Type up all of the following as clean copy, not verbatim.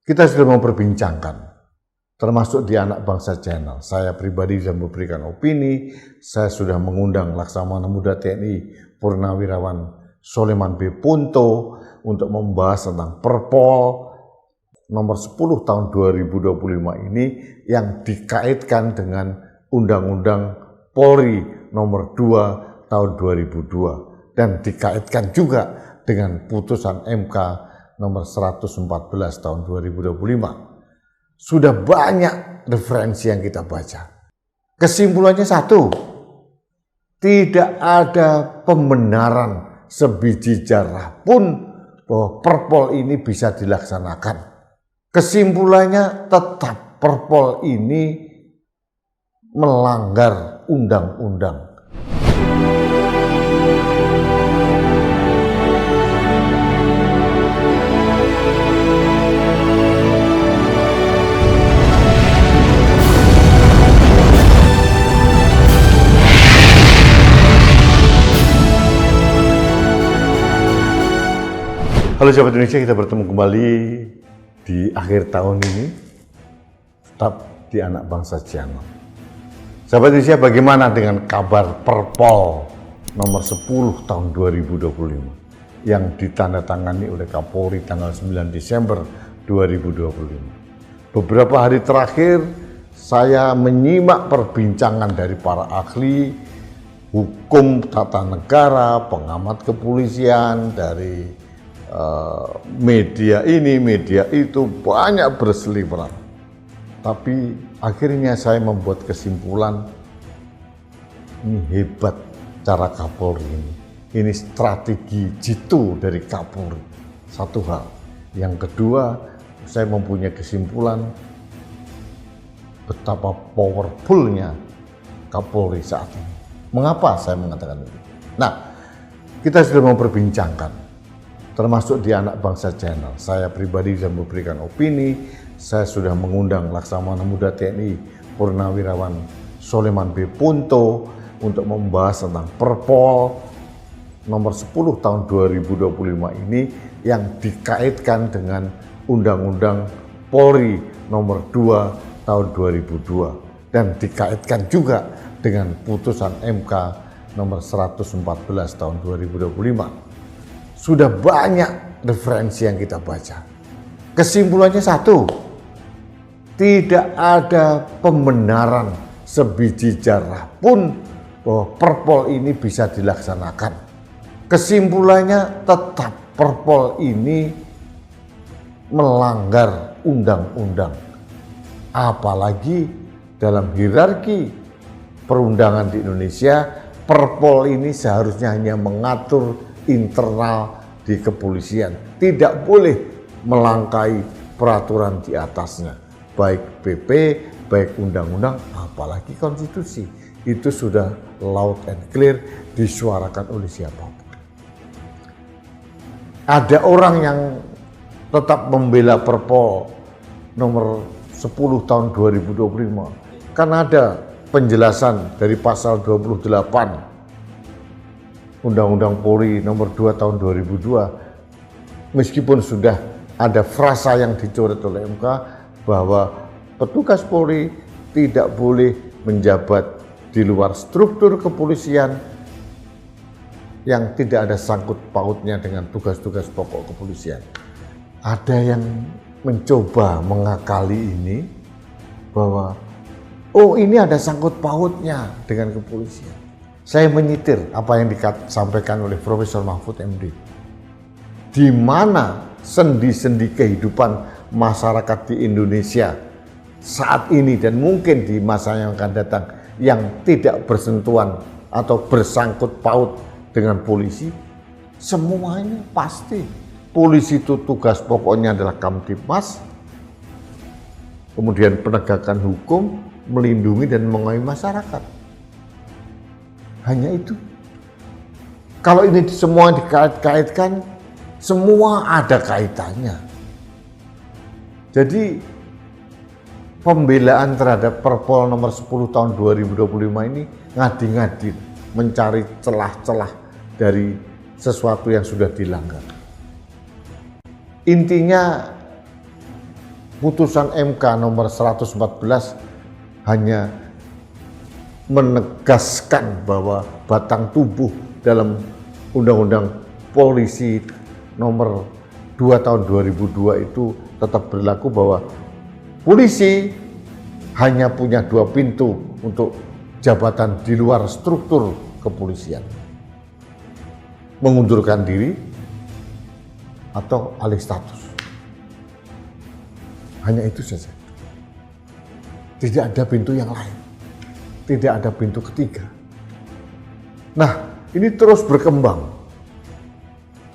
Kita sudah memperbincangkan, termasuk di Anak Bangsa Channel. Saya pribadi sudah memberikan opini, saya sudah mengundang Laksamana Muda TNI Purnawirawan Soleman B. Punto untuk membahas tentang Perpol nomor 10 tahun 2025 ini yang dikaitkan dengan Undang-Undang Polri nomor 2 tahun 2002 dan dikaitkan juga dengan putusan MK nomor 114 tahun 2025. Sudah banyak referensi yang kita baca. Kesimpulannya satu, tidak ada pembenaran sebiji jarah pun bahwa Perpol ini bisa dilaksanakan. Kesimpulannya tetap Perpol ini melanggar undang-undang. Halo sahabat Indonesia, kita bertemu kembali di akhir tahun ini, tetap di Anak Bangsa Channel. Sahabat Indonesia, bagaimana dengan kabar Perpol nomor 10 tahun 2025 yang ditandatangani oleh Kapolri tanggal 9 Desember 2025. Beberapa hari terakhir saya menyimak perbincangan dari para ahli hukum tata negara, pengamat kepolisian, dari media ini, media itu, banyak berseliweran. Tapi akhirnya saya membuat kesimpulan, ini hebat cara Kapolri ini. Ini strategi jitu dari Kapolri. Satu hal. Yang kedua, saya mempunyai kesimpulan betapa powerfulnya Kapolri saat ini. Mengapa saya mengatakan itu? Nah, kita sudah memperbincangkan, termasuk di Anak Bangsa Channel. Saya pribadi sudah memberikan opini, saya sudah mengundang Laksamana Muda TNI Purnawirawan Soleman B. Punto untuk membahas tentang Perpol nomor 10 tahun 2025 ini yang dikaitkan dengan Undang-Undang Polri nomor 2 tahun 2002 dan dikaitkan juga dengan putusan MK nomor 114 tahun 2025. Sudah banyak referensi yang kita baca. Kesimpulannya satu, tidak ada pembenaran sebiji jarah pun bahwa Perpol ini bisa dilaksanakan. Kesimpulannya tetap Perpol ini melanggar undang-undang. Apalagi dalam hierarki perundangan di Indonesia, Perpol ini seharusnya hanya mengatur internal di kepolisian, tidak boleh melangkahi peraturan di atasnya, baik PP, baik undang-undang, apalagi konstitusi. Itu sudah loud and clear disuarakan oleh siapapun. Ada orang yang tetap membela Perpol nomor 10 tahun 2025 karena ada penjelasan dari pasal 28 Undang-Undang Polri nomor 2 tahun 2002, meskipun sudah ada frasa yang dicoret oleh MK bahwa petugas Polri tidak boleh menjabat di luar struktur kepolisian yang tidak ada sangkut pautnya dengan tugas-tugas pokok kepolisian. Ada yang mencoba mengakali ini bahwa oh, ini ada sangkut pautnya dengan kepolisian. Saya menyitir apa yang disampaikan oleh Profesor Mahfud MD. Di mana sendi-sendi kehidupan masyarakat di Indonesia saat ini dan mungkin di masa yang akan datang yang tidak bersentuhan atau bersangkut paut dengan polisi, semuanya pasti. Polisi itu tugas pokoknya adalah Kamtibmas, kemudian penegakan hukum, melindungi dan mengayomi masyarakat. Hanya itu. Kalau ini semua dikait-kaitkan, semua ada kaitannya. Jadi pembelaan terhadap Perpol nomor 10 tahun 2025 ini ngadi-ngadi, mencari celah-celah dari sesuatu yang sudah dilanggar. Intinya putusan MK nomor 114 hanya menegaskan bahwa batang tubuh dalam Undang-Undang Polisi nomor 2 tahun 2002 itu tetap berlaku, bahwa polisi hanya punya 2 pintu untuk jabatan di luar struktur kepolisian: mengundurkan diri atau alih status. Hanya itu saja. Tidak ada pintu yang lain. Tidak ada pintu ketiga. Nah, ini terus berkembang.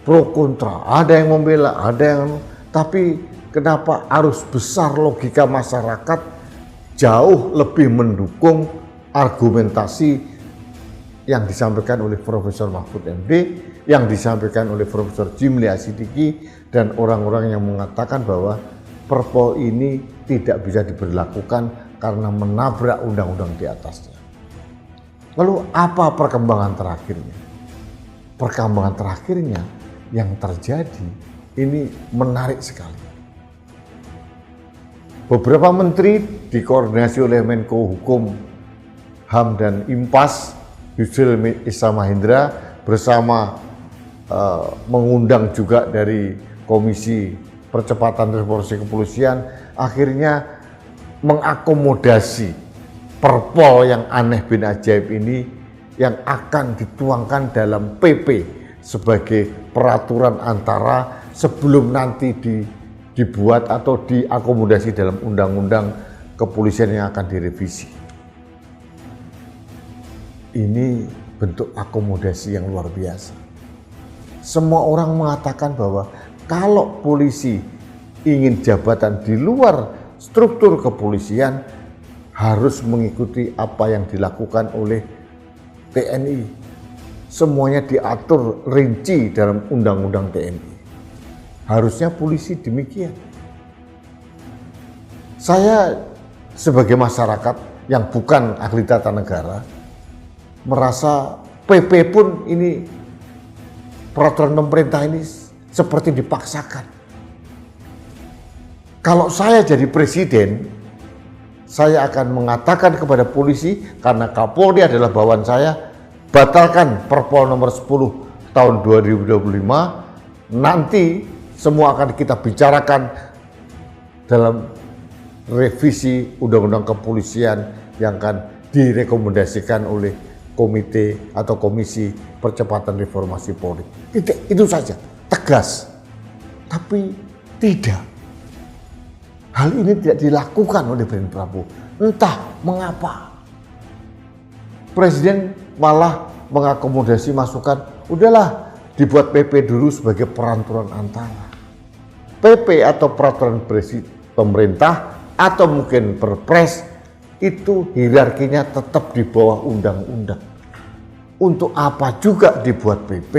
Pro kontra, ada yang membela, ada yang... Tapi kenapa arus besar logika masyarakat jauh lebih mendukung argumentasi yang disampaikan oleh Profesor Mahfud MD, yang disampaikan oleh Profesor Jimli Asidiki, dan orang-orang yang mengatakan bahwa Perpol ini tidak bisa diberlakukan karena menabrak undang-undang di atasnya. Lalu apa perkembangan terakhirnya? Perkembangan terakhirnya yang terjadi ini menarik sekali. Beberapa menteri dikoordinasi oleh Menko Hukum, HAM dan Impas, Yusril Issa Mahendra, bersama mengundang juga dari Komisi Percepatan Reformasi Kepolisian, akhirnya mengakomodasi Perpol yang aneh bin ajaib ini, yang akan dituangkan dalam PP sebagai peraturan antara sebelum nanti dibuat atau diakomodasi dalam Undang-Undang Kepolisian yang akan direvisi. Ini bentuk akomodasi yang luar biasa. Semua orang mengatakan bahwa kalau polisi ingin jabatan di luar struktur kepolisian, harus mengikuti apa yang dilakukan oleh TNI. Semuanya diatur rinci dalam Undang-Undang TNI. Harusnya polisi demikian. Saya sebagai masyarakat yang bukan ahli tata negara merasa PP pun ini, peraturan pemerintah ini seperti dipaksakan. Kalau saya jadi presiden, saya akan mengatakan kepada polisi, karena Kapolri adalah bawahan saya, batalkan Perpol nomor 10 tahun 2025, nanti semua akan kita bicarakan dalam revisi Undang-Undang Kepolisian yang akan direkomendasikan oleh Komite atau Komisi Percepatan Reformasi Polri. Itu saja, tegas. Tapi tidak. Hal ini tidak dilakukan oleh Presiden Prabowo. Entah mengapa. Presiden malah mengakomodasi masukan, udahlah dibuat PP dulu sebagai peraturan antara. PP atau peraturan pemerintah atau mungkin Perpres itu hierarkinya tetap di bawah undang-undang. Untuk apa juga dibuat PP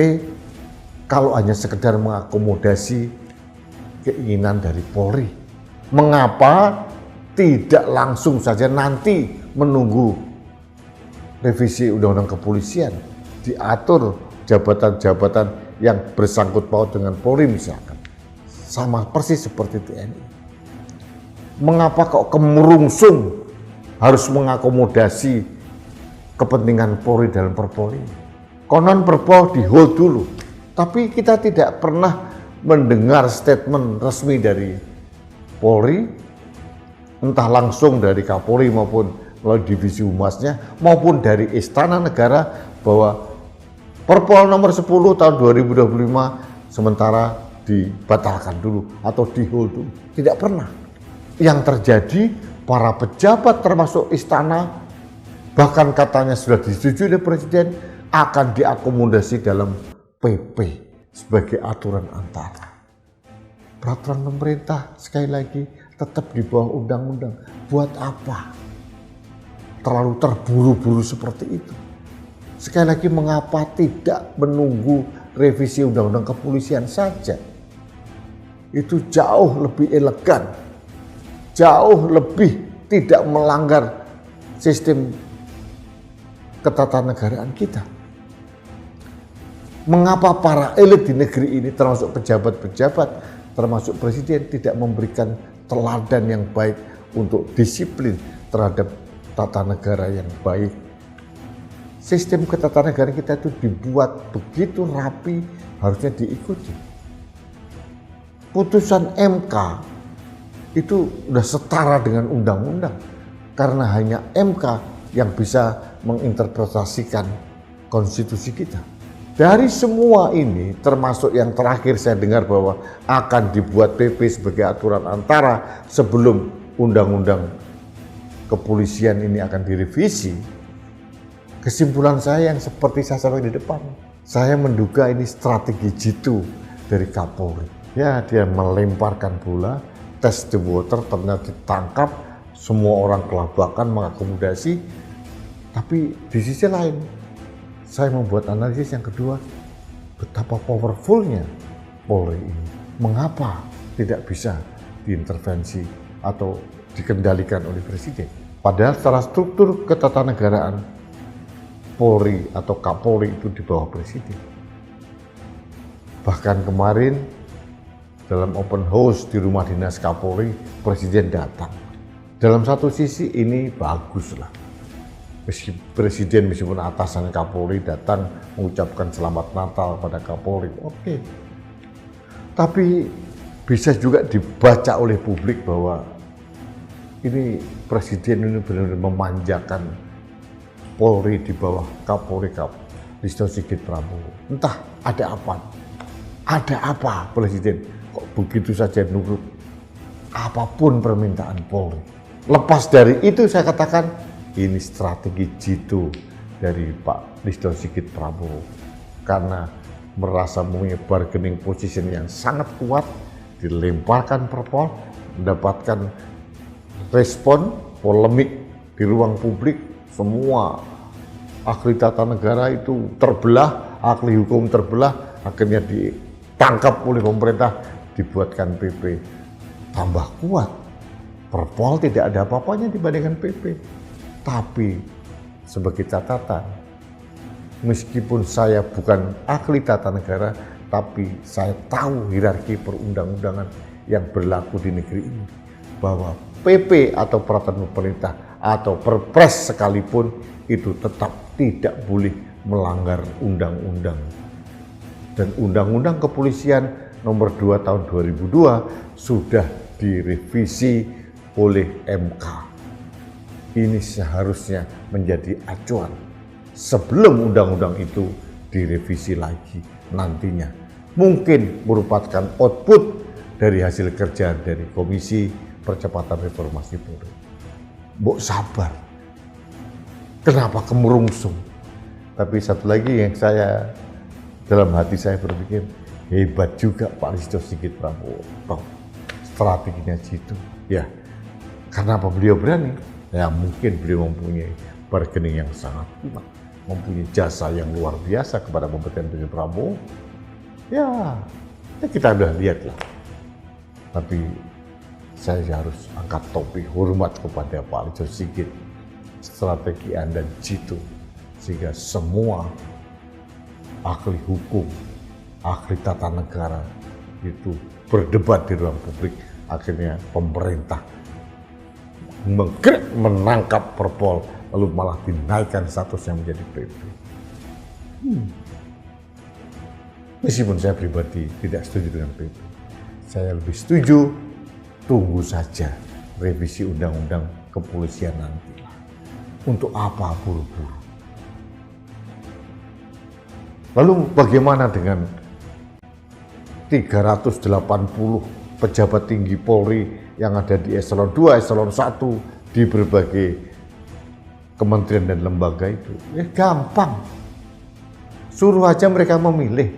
kalau hanya sekedar mengakomodasi keinginan dari Polri? Mengapa tidak langsung saja nanti menunggu revisi Undang-Undang Kepolisian, diatur jabatan-jabatan yang bersangkut paut dengan Polri misalkan, sama persis seperti TNI. Mengapa kok kemerungsung harus mengakomodasi kepentingan Polri dalam Perpol ini? Konon Perpol di hold dulu, tapi kita tidak pernah mendengar statement resmi dari Polri, entah langsung dari Kapolri maupun melalui divisi humasnya maupun dari Istana Negara, bahwa Perpol nomor 10 tahun 2025 sementara dibatalkan dulu atau di hold dulu. Tidak pernah. Yang terjadi, para pejabat termasuk Istana bahkan katanya sudah disetujui oleh Presiden akan diakomodasi dalam PP sebagai aturan antara. Peraturan pemerintah sekali lagi tetap di bawah undang-undang. Buat apa? Terlalu terburu-buru seperti itu. Sekali lagi, mengapa tidak menunggu revisi Undang-Undang Kepolisian saja? Itu jauh lebih elegan, jauh lebih tidak melanggar sistem ketatanegaraan kita. Mengapa para elit di negeri ini, termasuk pejabat-pejabat, termasuk presiden, tidak memberikan teladan yang baik, untuk disiplin terhadap tata negara yang baik. Sistem ketatanegaraan kita itu dibuat begitu rapi, harusnya diikuti. Putusan MK itu sudah setara dengan undang-undang, karena hanya MK yang bisa menginterpretasikan konstitusi kita. Dari semua ini, termasuk yang terakhir saya dengar bahwa akan dibuat PP sebagai aturan antara sebelum undang-undang kepolisian ini akan direvisi. Kesimpulan saya yang seperti saya sampaikan di depan, saya menduga ini strategi jitu dari Kapolri. Ya, dia melemparkan bola, test the water, ternyata ditangkap, semua orang kelabakan mengakomodasi. Tapi di sisi lain, saya membuat analisis yang kedua, betapa powerfulnya Polri ini. Mengapa tidak bisa diintervensi atau dikendalikan oleh Presiden? Padahal secara struktur ketatanegaraan, Polri atau Kapolri itu di bawah Presiden. Bahkan kemarin dalam open house di rumah dinas Kapolri, Presiden datang. Dalam satu sisi ini baguslah. Presiden meskipun atasan Kapolri datang mengucapkan selamat Natal pada Kapolri, oke. Tapi bisa juga dibaca oleh publik bahwa ini Presiden ini benar-benar memanjakan Polri di bawah Kapolri Listio Sigit Prabowo. Entah ada apa? Ada apa Presiden kok begitu saja nurut apapun permintaan Polri? Lepas dari itu saya katakan ini strategi jitu dari Pak Listio Sigit Prabowo, karena merasa mempunyai bargaining position yang sangat kuat, dilemparkan perpol, mendapatkan respon polemik di ruang publik. Semua ahli tata negara itu terbelah, ahli hukum terbelah, akhirnya ditangkap oleh pemerintah, dibuatkan PP. Tambah kuat, perpol tidak ada apa-apanya dibandingkan PP. Tapi sebagai catatan, meskipun saya bukan ahli tata negara, tapi saya tahu hierarki perundang-undangan yang berlaku di negeri ini, bahwa PP atau peraturan pemerintah atau perpres sekalipun itu tetap tidak boleh melanggar undang-undang. Dan Undang-Undang Kepolisian nomor 2 tahun 2002 sudah direvisi oleh MK. Ini seharusnya menjadi acuan sebelum undang-undang itu direvisi lagi nantinya. Mungkin merupakan output dari hasil kerja dari Komisi Percepatan Reformasi Polri. Mbok sabar. Kenapa kemurungsung? Tapi satu lagi yang saya dalam hati saya berpikir, hebat juga Pak Listio Sigit Prabowo. Strateginya jitu. Ya, karena apa beliau berani? Ya mungkin beliau mempunyai bargaining yang sangat kuat, mempunyai jasa yang luar biasa kepada pemerintahan Prabowo. Ya kita udah lihat lah. Tapi saya harus angkat topi hormat kepada Pak Listio Sigit. Strategi Anda jitu, sehingga semua ahli hukum, ahli tata negara itu berdebat di ruang publik. Akhirnya pemerintah menangkap perpol, lalu malah dinaikkan statusnya menjadi PP. Meskipun saya pribadi tidak setuju dengan PP, saya lebih setuju tunggu saja revisi undang-undang kepolisian nanti. Untuk apa buru-buru? Lalu bagaimana dengan 380 pejabat tinggi Polri yang ada di eselon 2, eselon 1 di berbagai kementerian dan lembaga itu? Ya gampang. Suruh aja mereka memilih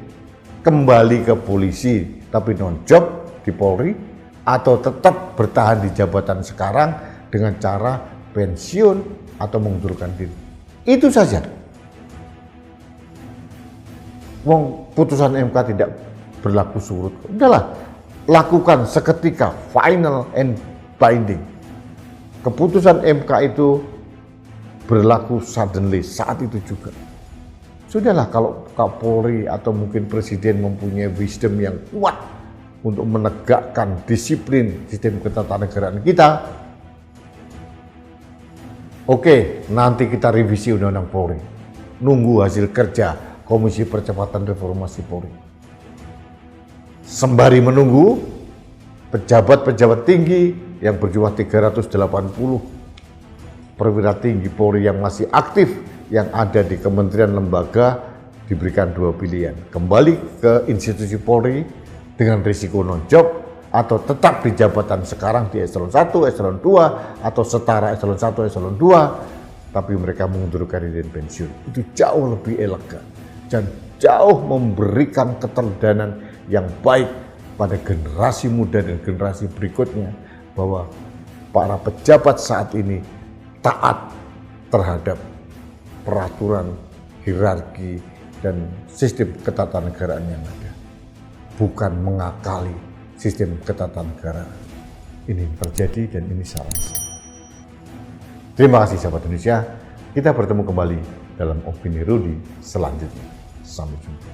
kembali ke polisi tapi non-job di Polri, atau tetap bertahan di jabatan sekarang dengan cara pensiun atau mengundurkan diri. Itu saja. Wong putusan MK tidak berlaku surut. Udahlah, lakukan seketika, final and binding. Keputusan MK itu berlaku suddenly saat itu juga. Sudahlah, kalau Kapolri atau mungkin Presiden mempunyai wisdom yang kuat untuk menegakkan disiplin sistem ketatanegaraan kita. Oke, nanti kita revisi Undang-Undang Polri. Nunggu hasil kerja Komisi Percepatan Reformasi Polri. Sembari menunggu, pejabat-pejabat tinggi yang berjumlah 380 perwira tinggi Polri yang masih aktif yang ada di kementerian lembaga diberikan dua pilihan. Kembali ke institusi Polri dengan risiko non-job atau tetap di jabatan sekarang di eselon 1, eselon 2 atau setara eselon 1, eselon 2 tapi mereka mengundurkan diri dan pensiun. Itu jauh lebih elegan dan jauh memberikan keteladanan yang baik pada generasi muda dan generasi berikutnya bahwa para pejabat saat ini taat terhadap peraturan, hierarki, dan sistem ketatanegaraan yang ada. Bukan mengakali sistem ketatanegaraan. Ini terjadi dan ini salah. Terima kasih sahabat Indonesia. Kita bertemu kembali dalam Opini Rudy selanjutnya. Sampai jumpa.